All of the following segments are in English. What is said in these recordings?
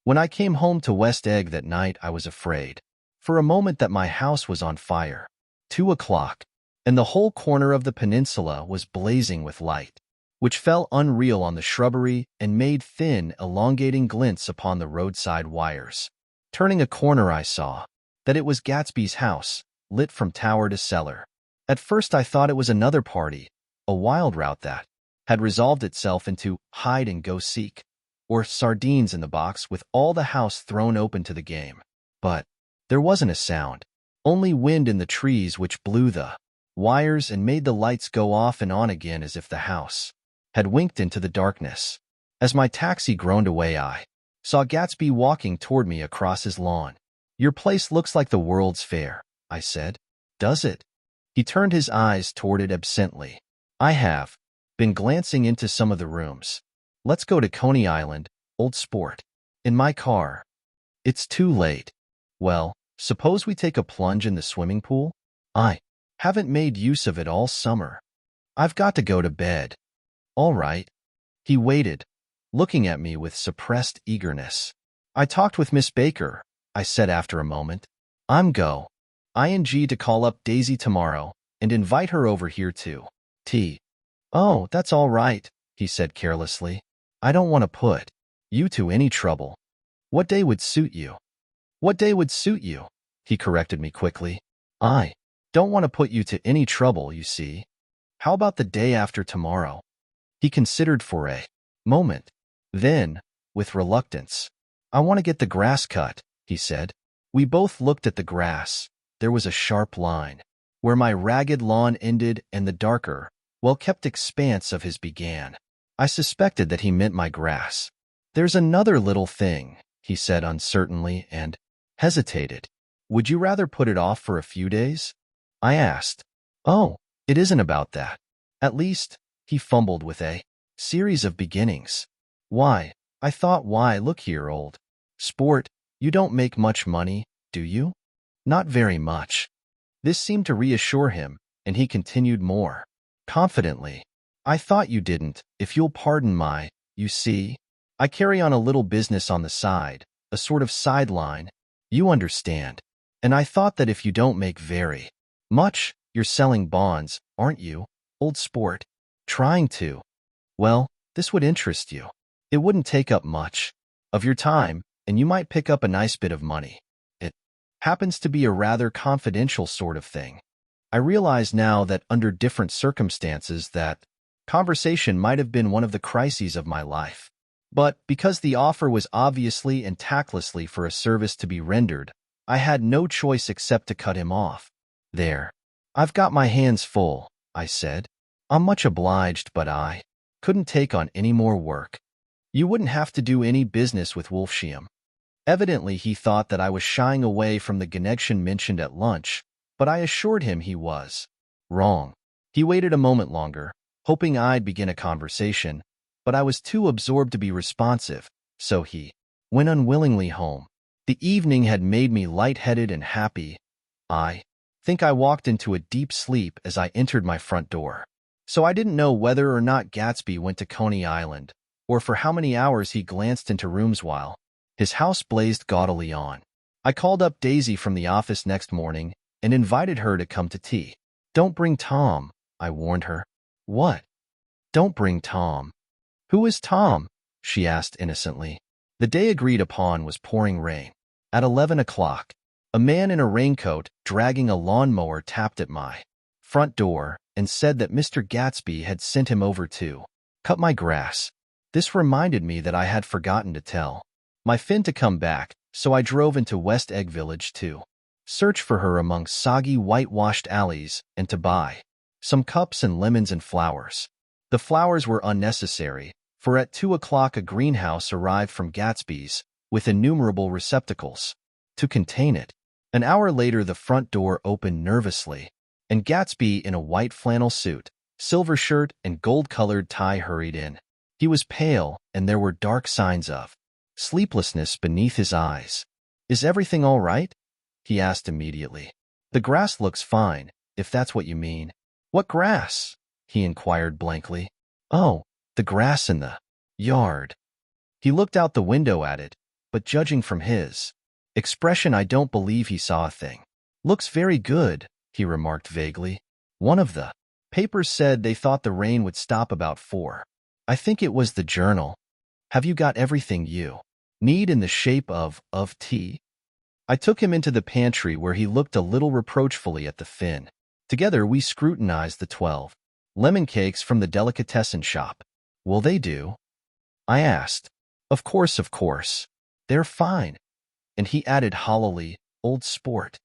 When I came home to West Egg that night, I was afraid, for a moment, that my house was on fire. 2 o'clock, and the whole corner of the peninsula was blazing with light, which fell unreal on the shrubbery and made thin, elongating glints upon the roadside wires. Turning a corner, I saw that it was Gatsby's house, lit from tower to cellar. At first I thought it was another party, a wild rout that had resolved itself into hide-and-go-seek, or sardines in the box, with all the house thrown open to the game. But there wasn't a sound, only wind in the trees which blew the wires and made the lights go off and on again as if the house had winked into the darkness. As my taxi groaned away, I saw Gatsby walking toward me across his lawn. "Your place looks like the World's Fair," I said. "Does it?" He turned his eyes toward it absently. "I have been glancing into some of the rooms. Let's go to Coney Island, old sport." "In my car." "It's too late." "Well, suppose we take a plunge in the swimming pool?" "I haven't made use of it all summer. I've got to go to bed." "All right." He waited, looking at me with suppressed eagerness. "I talked with Miss Baker," I said after a moment. "I'm ing to call up Daisy tomorrow and invite her over here to tea." "Oh, that's all right," he said carelessly. "I don't want to put you to any trouble. What day would suit you?" "What day would suit you?" he corrected me quickly. "I don't want to put you to any trouble, you see. How about the day after tomorrow?" He considered for a moment. Then, with reluctance, "I want to get the grass cut," he said. We both looked at the grass. There was a sharp line where my ragged lawn ended and the darker, well-kept expanse of his began. I suspected that he meant my grass. "There's another little thing," he said uncertainly, and hesitated. "Would you rather put it off for a few days?" I asked. "Oh, it isn't about that. At least," he fumbled with a series of beginnings. "Why?" I thought. "Why, look here, old sport, you don't make much money, do you?" "Not very much." This seemed to reassure him, and he continued more confidently. "I thought you didn't, if you'll pardon you see, I carry on a little business on the side, a sort of sideline, you understand. And I thought that if you don't make very much, you're selling bonds, aren't you, old sport? Trying to. Well, this would interest you. It wouldn't take up much of your time, and you might pick up a nice bit of money. It happens to be a rather confidential sort of thing." I realize now that under different circumstances that conversation might have been one of the crises of my life. But because the offer was obviously and tactlessly for a service to be rendered, I had no choice except to cut him off. "There. I've got my hands full," I said. "I'm much obliged, but I couldn't take on any more work." "You wouldn't have to do any business with Wolfsheim." Evidently he thought that I was shying away from the connection mentioned at lunch, but I assured him he was wrong. He waited a moment longer, hoping I'd begin a conversation, but I was too absorbed to be responsive, so he went unwillingly home. The evening had made me lightheaded and happy. I think I walked into a deep sleep as I entered my front door. So I didn't know whether or not Gatsby went to Coney Island, or for how many hours he glanced into rooms while his house blazed gaudily on. I called up Daisy from the office next morning and invited her to come to tea. "Don't bring Tom," I warned her. "What?" "Don't bring Tom." "Who is Tom?" she asked innocently. The day agreed upon was pouring rain. At 11 o'clock, a man in a raincoat dragging a lawnmower tapped at my front door and said that Mr. Gatsby had sent him over to cut my grass. This reminded me that I had forgotten to tell my Finn to come back, so I drove into West Egg Village to search for her among soggy whitewashed alleys and to buy some cups and lemons and flowers. The flowers were unnecessary, for at 2 o'clock a greenhouse arrived from Gatsby's with innumerable receptacles to contain it. An hour later the front door opened nervously, and Gatsby in a white flannel suit, silver shirt, and gold-colored tie hurried in. He was pale, and there were dark signs of sleeplessness beneath his eyes. "Is everything all right?" he asked immediately. "The grass looks fine, if that's what you mean." "What grass?" he inquired blankly. "Oh, the grass in the yard." He looked out the window at it. but judging from his expression, I don't believe he saw a thing. Looks very good, he remarked vaguely. One of the papers said they thought the rain would stop about 4. I think it was the Journal. Have you got everything you need in the shape of tea? I took him into the pantry where he looked a little reproachfully at the fin. Together we scrutinized the 12 lemon cakes from the delicatessen shop. Will they do? I asked. Of course. They're fine. And he added hollowly, old sport.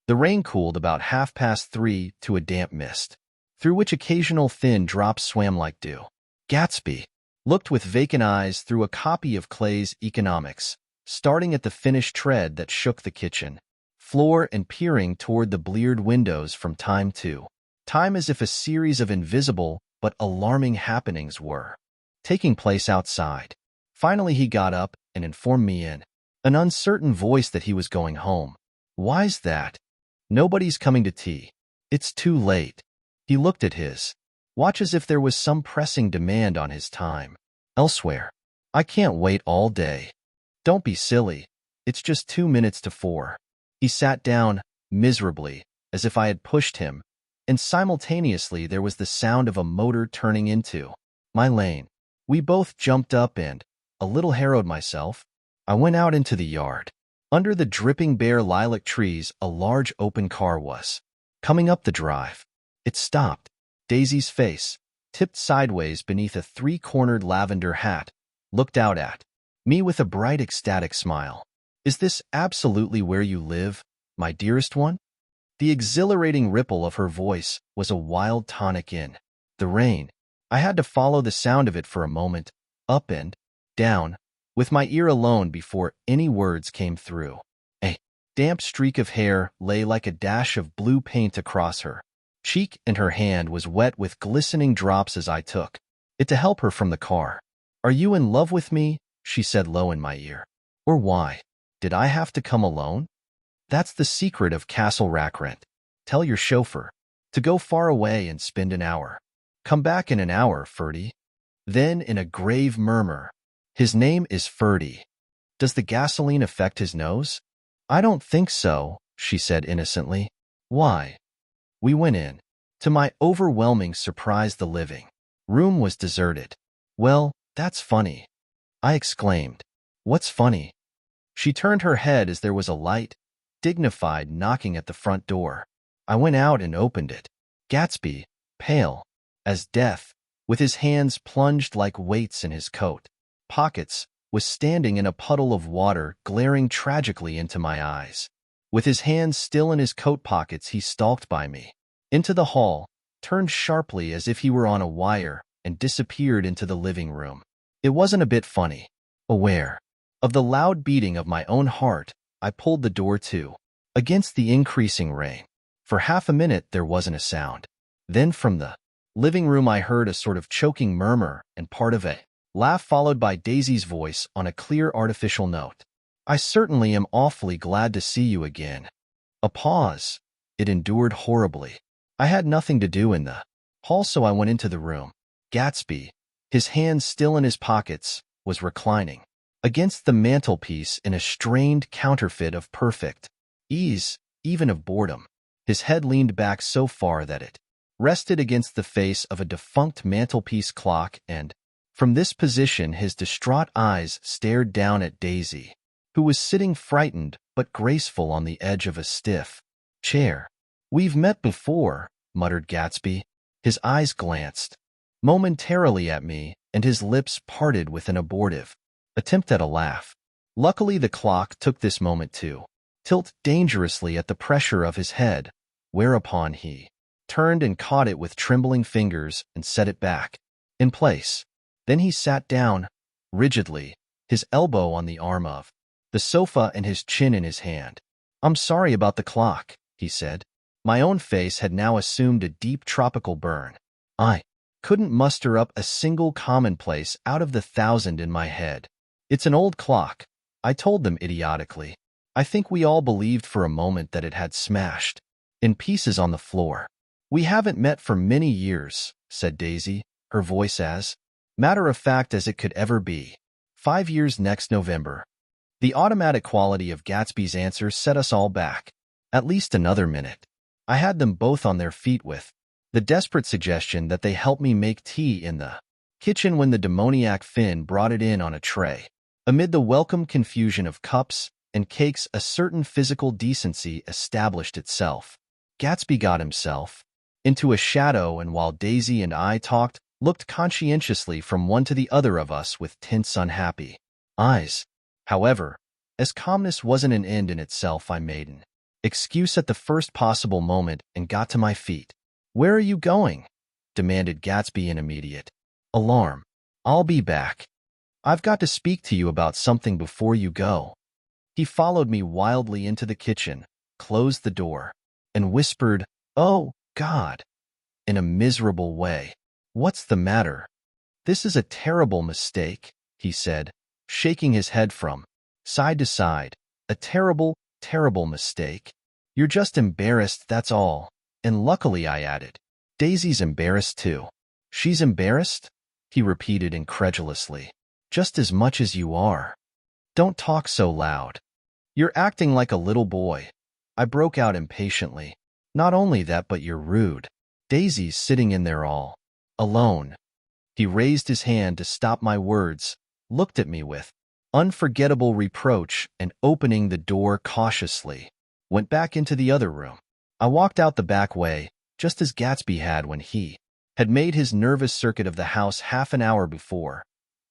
The rain cooled about 3:30 to a damp mist, through which occasional thin drops swam like dew. Gatsby looked with vacant eyes through a copy of Clay's Economics, starting at the finished tread that shook the kitchen floor and peering toward the bleared windows from time to time as if a series of invisible but alarming happenings were taking place outside. Finally he got up and informed me in an uncertain voice that he was going home. Why's that? Nobody's coming to tea. It's too late. He looked at his watch as if there was some pressing demand on his time elsewhere. I can't wait all day. Don't be silly. It's just 2 minutes to 4. He sat down, miserably, as if I had pushed him, and simultaneously there was the sound of a motor turning into my lane. We both jumped up and, a little harrowed myself, I went out into the yard. Under the dripping bare lilac trees, a large open car was coming up the drive. It stopped. Daisy's face, tipped sideways beneath a 3-cornered lavender hat, looked out at me with a bright, ecstatic smile. Is this absolutely where you live, my dearest one? The exhilarating ripple of her voice was a wild tonic in the rain. I had to follow the sound of it for a moment, up and down, with my ear alone before any words came through. A damp streak of hair lay like a dash of blue paint across her cheek, and her hand was wet with glistening drops as I took it to help her from the car. Are you in love with me? She said low in my ear. Or why did I have to come alone? That's the secret of Castle Rackrent. Tell your chauffeur to go far away and spend an hour. Come back in an hour, Ferdy. Then, in a grave murmur, his name is Ferdy. Does the gasoline affect his nose? I don't think so, she said innocently. Why? We went in. To my overwhelming surprise, the living room was deserted. Well, that's funny, I exclaimed. What's funny? She turned her head as there was a light, dignified knocking at the front door. I went out and opened it. Gatsby, pale as death, with his hands plunged like weights in his coat pockets, was standing in a puddle of water, glaring tragically into my eyes. With his hands still in his coat pockets, he stalked by me into the hall, turned sharply as if he were on a wire, and disappeared into the living room. It wasn't a bit funny. Aware of the loud beating of my own heart, I pulled the door to, against the increasing rain. For half a minute there wasn't a sound. Then from the living room I heard a sort of choking murmur and part of a laugh followed by Daisy's voice on a clear artificial note. I certainly am awfully glad to see you again. A pause. It endured horribly. I had nothing to do in the hall, so I went into the room. Gatsby, his hands still in his pockets, was reclining against the mantelpiece in a strained counterfeit of perfect ease, even of boredom. His head leaned back so far that it rested against the face of a defunct mantelpiece clock, and from this position his distraught eyes stared down at Daisy, who was sitting frightened but graceful on the edge of a stiff chair. We've met before, muttered Gatsby. His eyes glanced momentarily at me, and his lips parted with an abortive attempt at a laugh. Luckily the clock took this moment to tilt dangerously at the pressure of his head, whereupon he turned and caught it with trembling fingers and set it back in place. Then he sat down, rigidly, his elbow on the arm of the sofa and his chin in his hand. I'm sorry about the clock, he said. My own face had now assumed a deep tropical burn. I couldn't muster up a single commonplace out of the 1,000 in my head. It's an old clock, I told them idiotically. I think we all believed for a moment that it had smashed in pieces on the floor. We haven't met for many years, said Daisy, her voice as matter of fact as it could ever be. 5 years next November. The automatic quality of Gatsby's answer set us all back. At least another minute. I had them both on their feet with the desperate suggestion that they help me make tea in the kitchen when the demoniac Finn brought it in on a tray. Amid the welcome confusion of cups and cakes, a certain physical decency established itself. Gatsby got himself into a shadow, and while Daisy and I talked, looked conscientiously from one to the other of us with tense, unhappy eyes. However, as calmness wasn't an end in itself, I made an excuse at the first possible moment and got to my feet. "Where are you going?" demanded Gatsby in immediate alarm. "I'll be back. I've got to speak to you about something before you go." He followed me wildly into the kitchen, closed the door, and whispered, "Oh, God," in a miserable way. "What's the matter?" "This is a terrible mistake," he said, shaking his head from side to side. "A terrible, terrible mistake. You're just embarrassed, that's all." And luckily, I added, "Daisy's embarrassed too." "She's embarrassed?" he repeated incredulously. "Just as much as you are." "Don't talk so loud. You're acting like a little boy," I broke out impatiently. "Not only that, but you're rude. Daisy's sitting in there all alone." He raised his hand to stop my words, looked at me with unforgettable reproach, and opening the door cautiously, went back into the other room. I walked out the back way, just as Gatsby had when he had made his nervous circuit of the house half an hour before,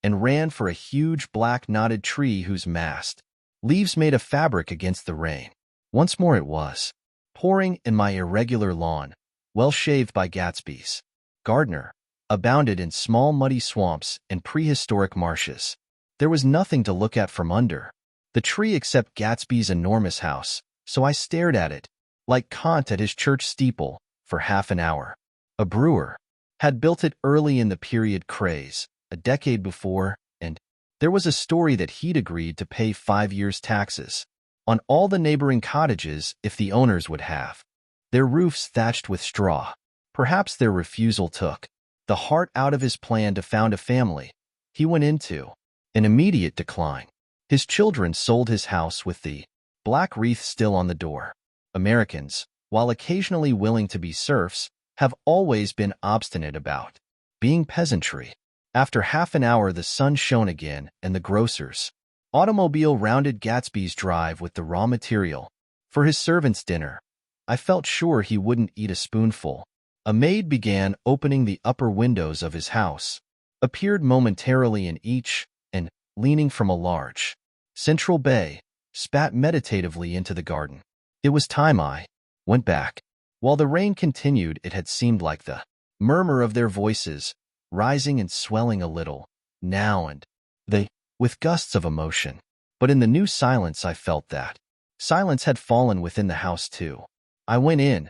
and ran for a huge black knotted tree whose mast leaves made a fabric against the rain. Once more it was pouring in my irregular lawn, well shaved by Gatsby's gardener, abounded in small muddy swamps and prehistoric marshes. There was nothing to look at from under the tree except Gatsby's enormous house, so I stared at it, like Kant at his church steeple, for half an hour. A brewer had built it early in the period craze, a decade before, and there was a story that he'd agreed to pay 5 years' taxes on all the neighboring cottages if the owners would have their roofs thatched with straw. Perhaps their refusal took the heart out of his plan to found a family. He went into an immediate decline. His children sold his house with the black wreath still on the door. Americans, while occasionally willing to be serfs, have always been obstinate about being peasantry. After half an hour, the sun shone again, and the grocer's automobile rounded Gatsby's drive with the raw material for his servant's dinner. I felt sure he wouldn't eat a spoonful. A maid began opening the upper windows of his house, appeared momentarily in each, and, leaning from a large central bay, spat meditatively into the garden. It was time I went back. While the rain continued, it had seemed like the murmur of their voices, rising and swelling a little, now and then, with gusts of emotion. But in the new silence, I felt that silence had fallen within the house too. I went in,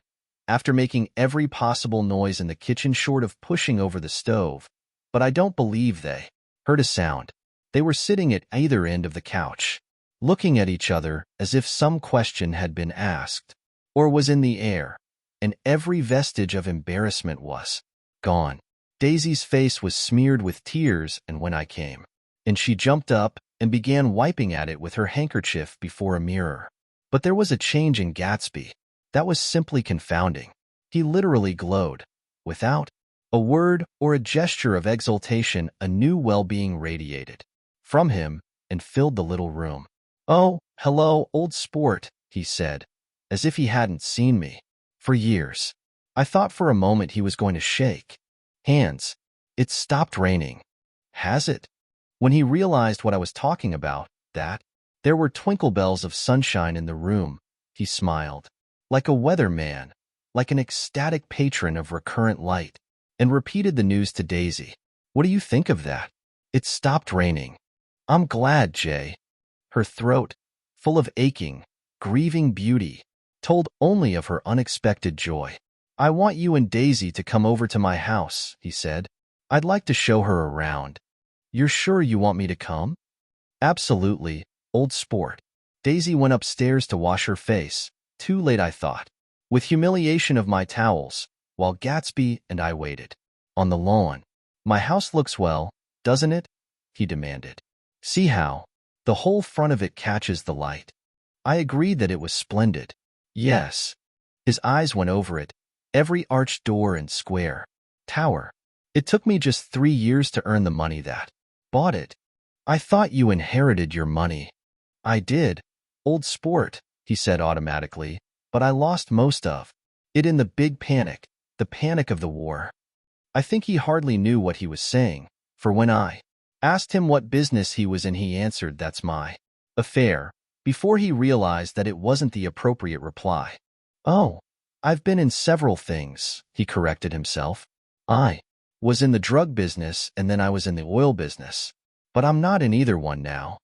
after making every possible noise in the kitchen short of pushing over the stove, but I don't believe they heard a sound. They were sitting at either end of the couch, looking at each other as if some question had been asked, or was in the air, and every vestige of embarrassment was gone. Daisy's face was smeared with tears, and when I came in, she jumped up and began wiping at it with her handkerchief before a mirror. But there was a change in Gatsby that was simply confounding. He literally glowed. Without a word or a gesture of exultation, a new well-being radiated from him and filled the little room. "Oh, hello, old sport," he said, as if he hadn't seen me for years. I thought for a moment he was going to shake hands. "It's stopped raining." "Has it?" When he realized what I was talking about, that there were twinkle bells of sunshine in the room, he smiled, like a weatherman, like an ecstatic patron of recurrent light, and repeated the news to Daisy. "What do you think of that?" "It's stopped raining." "I'm glad, Jay." Her throat, full of aching, grieving beauty, told only of her unexpected joy. "I want you and Daisy to come over to my house," he said. "I'd like to show her around." "You're sure you want me to come?" "Absolutely, old sport." Daisy went upstairs to wash her face, too late I thought, with humiliation of my towels, while Gatsby and I waited on the lawn. "My house looks well, doesn't it?" he demanded. "See how The whole front of it catches the light. I agreed that it was splendid. Yes. His eyes went over it, every arched door and square tower. It took me just 3 years to earn the money that bought it. I thought you inherited your money. I did, old sport, he said automatically, but I lost most of it in the big panic, the panic of the war. I think he hardly knew what he was saying, for when I asked him what business he was in, he answered, "That's my affair," before he realized that it wasn't the appropriate reply. "Oh, I've been in several things," he corrected himself. "I was in the drug business and then I was in the oil business, but I'm not in either one now."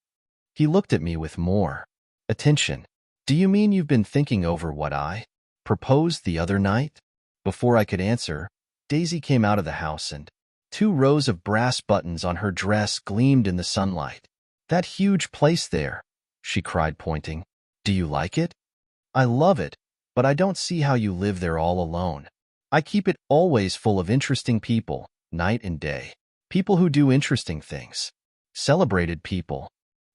He looked at me with more attention. "Do you mean you've been thinking over what I proposed the other night?" Before I could answer, Daisy came out of the house and 2 rows of brass buttons on her dress gleamed in the sunlight. "That huge place there," she cried, pointing. "Do you like it?" "I love it, but I don't see how you live there all alone. I keep it always full of interesting people, night and day. People who do interesting things. Celebrated people."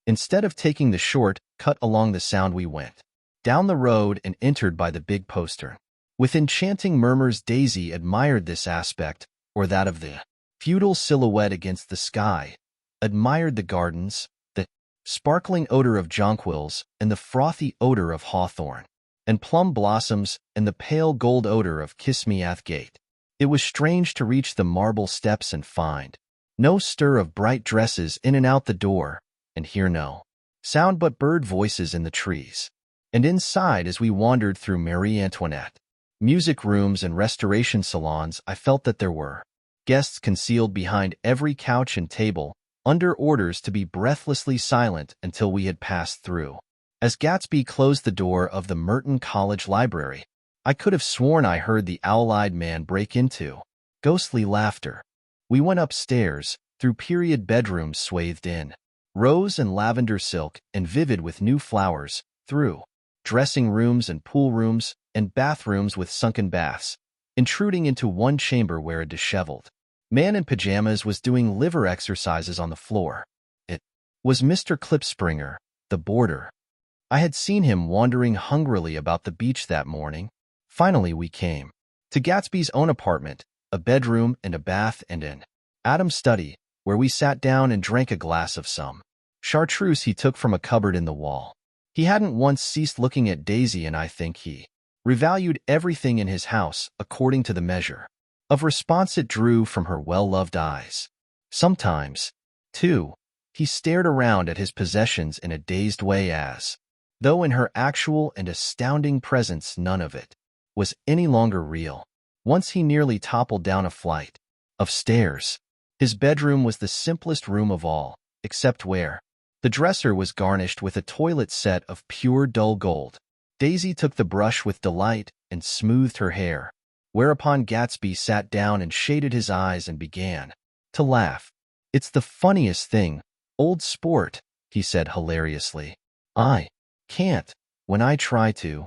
Instead of taking the short cut along the Sound, we went down the road and entered by the big postern. With enchanting murmurs, Daisy admired this aspect or that of the feudal silhouette against the sky, admired the gardens, the sparkling odor of jonquils and the frothy odor of hawthorn and plum blossoms and the pale gold odor of kiss-me-ath gate. It was strange to reach the marble steps and find no stir of bright dresses in and out the door, and hear no sound but bird voices in the trees. And inside, as we wandered through Marie Antoinette music rooms and restoration salons, I felt that there were guests concealed behind every couch and table, under orders to be breathlessly silent until we had passed through. As Gatsby closed the door of the Merton College Library, I could have sworn I heard the owl-eyed man break into ghostly laughter. We went upstairs, through period bedrooms swathed in rose and lavender silk and vivid with new flowers, through dressing rooms and pool rooms and bathrooms with sunken baths, intruding into one chamber where a disheveled man in pajamas was doing liver exercises on the floor. It was Mr. Klipspringer, the boarder. I had seen him wandering hungrily about the beach that morning. Finally we came to Gatsby's own apartment, a bedroom and a bath and an Adam's study, where we sat down and drank a glass of some chartreuse he took from a cupboard in the wall. He hadn't once ceased looking at Daisy, and I think he revalued everything in his house according to the measure of response it drew from her well-loved eyes. Sometimes, too, he stared around at his possessions in a dazed way, as though in her actual and astounding presence none of it was any longer real. Once he nearly toppled down a flight of stairs. His bedroom was the simplest room of all, except where the dresser was garnished with a toilet set of pure dull gold. Daisy took the brush with delight and smoothed her hair, whereupon Gatsby sat down and shaded his eyes and began to laugh. "It's the funniest thing, old sport," he said hilariously. "I can't, when I try to."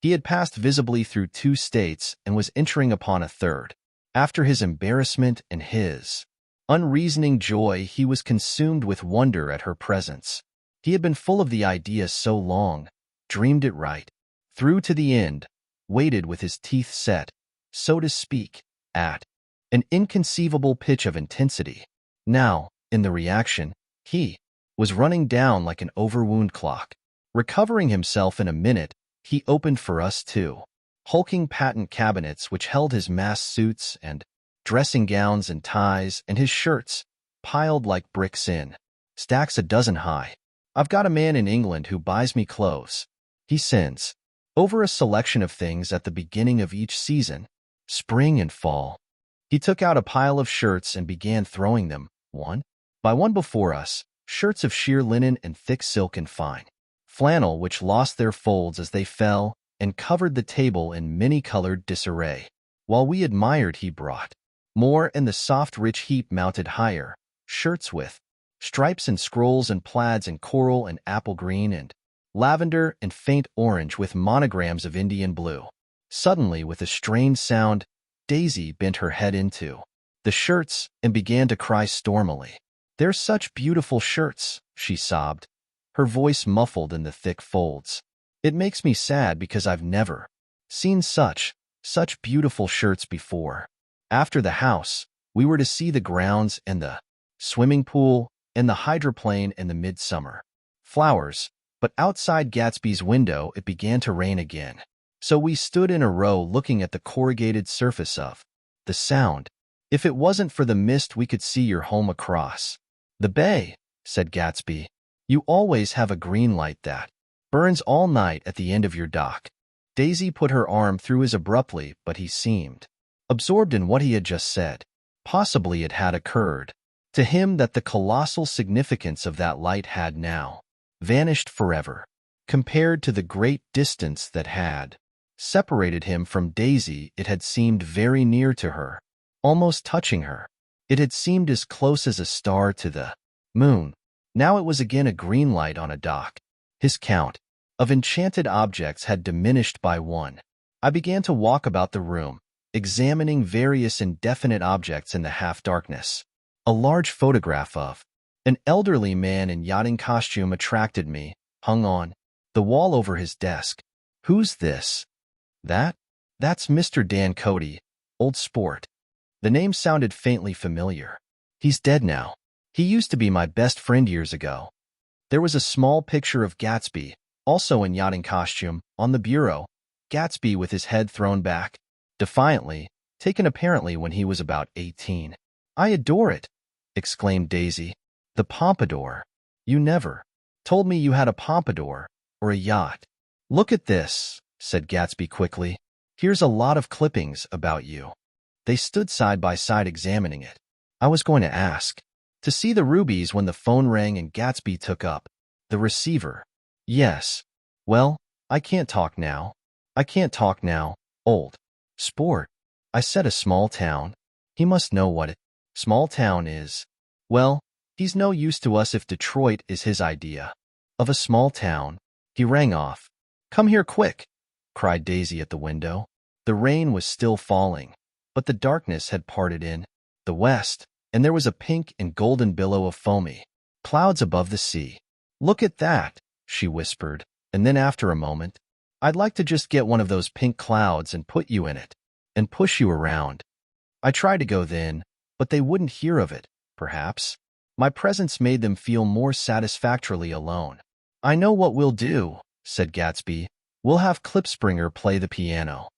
He had passed visibly through 2 states and was entering upon a third. After his embarrassment and his unreasoning joy, he was consumed with wonder at her presence. He had been full of the idea so long, dreamed it right through to the end, waited with his teeth set, so to speak, at an inconceivable pitch of intensity. Now, in the reaction, he was running down like an overwound clock. Recovering himself in a minute, he opened for us 2 hulking patent cabinets which held his mass suits and dressing gowns and ties and his shirts, piled like bricks in stacks a dozen high. "I've got a man in England who buys me clothes. He sends over a selection of things at the beginning of each season, spring and fall." He took out a pile of shirts and began throwing them, one by one, before us, shirts of sheer linen and thick silk and fine flannel which lost their folds as they fell and covered the table in many-colored disarray. While we admired, he brought more, and the soft rich heap mounted higher, shirts with stripes and scrolls and plaids and coral and apple green and lavender and faint orange with monograms of Indian blue. Suddenly, with a strained sound, Daisy bent her head into the shirts and began to cry stormily. "They're such beautiful shirts," she sobbed. her voice muffled in the thick folds. It makes me sad because I've never seen such beautiful shirts before. After the house, we were to see the grounds and the swimming pool and the hydroplane and the midsummer flowers, but outside Gatsby's window it began to rain again. So we stood in a row looking at the corrugated surface of the Sound. If it wasn't for the mist, we could see your home across the bay, said Gatsby. You always have a green light that burns all night at the end of your dock. Daisy put her arm through his abruptly, but he seemed absorbed in what he had just said. Possibly it had occurred to him that the colossal significance of that light had now vanished forever, compared to the great distance that had separated him from Daisy. It had seemed very near to her, almost touching her. It had seemed as close as a star to the moon. Now it was again a green light on a dock. His count of enchanted objects had diminished by one. I began to walk about the room, examining various indefinite objects in the half-darkness. A large photograph of an elderly man in yachting costume attracted me, hung on the wall over his desk. Who's this? That's Mr. Dan Cody, old sport. The name sounded faintly familiar. He's dead now. He used to be my best friend years ago. There was a small picture of Gatsby, also in yachting costume, on the bureau. Gatsby with his head thrown back, defiantly, taken apparently when he was about 18. I adore it, exclaimed Daisy. The pompadour. You never told me you had a pompadour, or a yacht. Look at this, said Gatsby quickly. Here's a lot of clippings about you. They stood side by side examining it. I was going to ask to see the rubies when the phone rang and Gatsby took up the receiver. Yes. Well, I can't talk now. I can't talk now, old sport. I said a small town. He must know what a small town is. Well, he's no use to us if Detroit is his idea of a small town. He rang off. Come here quick, cried Daisy at the window. The rain was still falling, but the darkness had parted in the west, and there was a pink and golden billow of foamy clouds above the sea. Look at that, she whispered, and then after a moment, I'd like to just get one of those pink clouds and put you in it, and push you around. I tried to go then, but they wouldn't hear of it, perhaps. My presence made them feel more satisfactorily alone. I know what we'll do, said Gatsby. We'll have Klipspringer play the piano.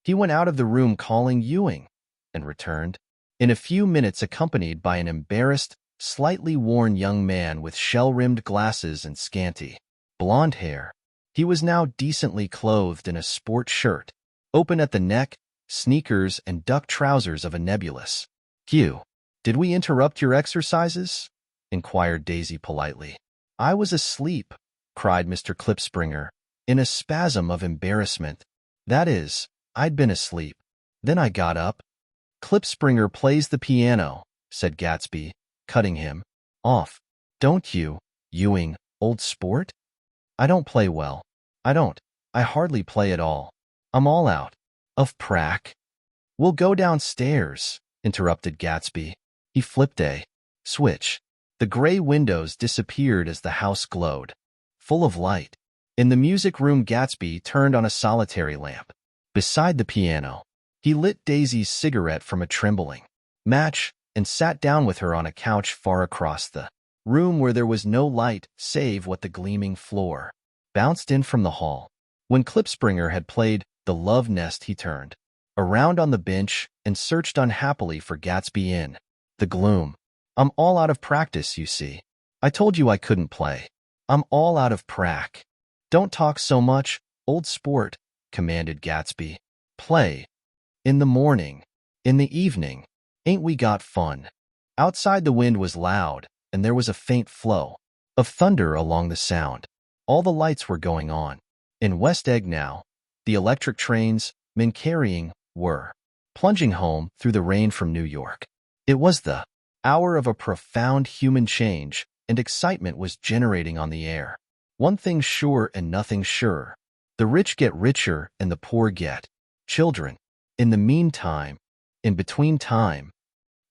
He went out of the room calling Ewing, and returned in a few minutes accompanied by an embarrassed, slightly worn young man with shell-rimmed glasses and scanty blonde hair. He was now decently clothed in a sport shirt, open at the neck, sneakers, and duck trousers of a nebulous hue. Did we interrupt your exercises? Inquired Daisy politely. I was asleep, cried Mr. Klipspringer, in a spasm of embarrassment. That is, I'd been asleep. Then I got up. Klipspringer plays the piano, said Gatsby, cutting him off. Don't you, Ewing, old sport? I don't play well. I don't. I hardly play at all. I'm all out of prac. We'll go downstairs, interrupted Gatsby. He flipped a switch. The gray windows disappeared as the house glowed, full of light. In the music room, Gatsby turned on a solitary lamp. Beside the piano, he lit Daisy's cigarette from a trembling match and sat down with her on a couch far across the room where there was no light save what the gleaming floor bounced in from the hall. When Klipspringer had played The Love Nest, he turned around on the bench and searched unhappily for Gatsby in the gloom. I'm all out of practice, you see. I told you I couldn't play. I'm all out of prac. Don't talk so much, old sport, commanded Gatsby. Play. In the morning. In the evening. Ain't we got fun? Outside the wind was loud, and there was a faint flow of thunder along the Sound. All the lights were going on. In West Egg now, the electric trains, men carrying, were plunging home through the rain from New York. It was the hour of a profound human change, and excitement was generating on the air. One thing's sure and nothing sure. The rich get richer and the poor get children. In the meantime, in between time,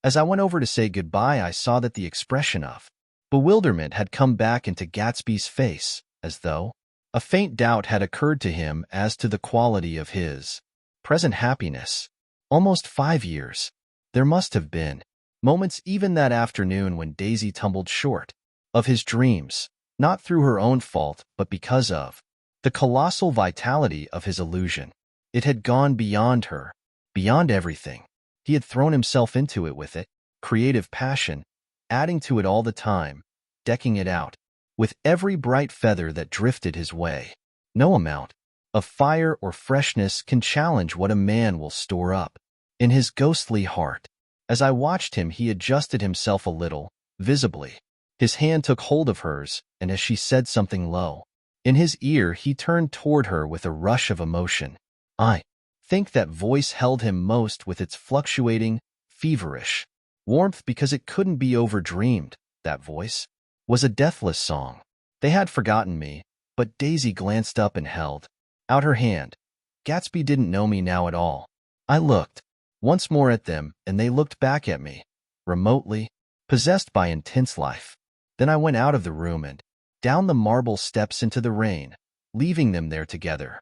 as I went over to say goodbye, I saw that the expression of Bewilderment had come back into Gatsby's face, as though a faint doubt had occurred to him as to the quality of his present happiness. Almost 5 years. There must have been moments even that afternoon when Daisy tumbled short of his dreams, not through her own fault but because of the colossal vitality of his illusion. It had gone beyond her, beyond everything. He had thrown himself into it with it, creative passion, adding to it all the time, decking it out with every bright feather that drifted his way. No amount of fire or freshness can challenge what a man will store up in his ghostly heart. As I watched him, he adjusted himself a little, visibly. His hand took hold of hers, and as she said something low in his ear, he turned toward her with a rush of emotion. I think that voice held him most with its fluctuating, feverish warmth because it couldn't be overdreamed. That voice was a deathless song. They had forgotten me, but Daisy glanced up and held out her hand. Gatsby didn't know me now at all. I looked once more at them, and they looked back at me, remotely, possessed by intense life. Then I went out of the room and down the marble steps into the rain, leaving them there together.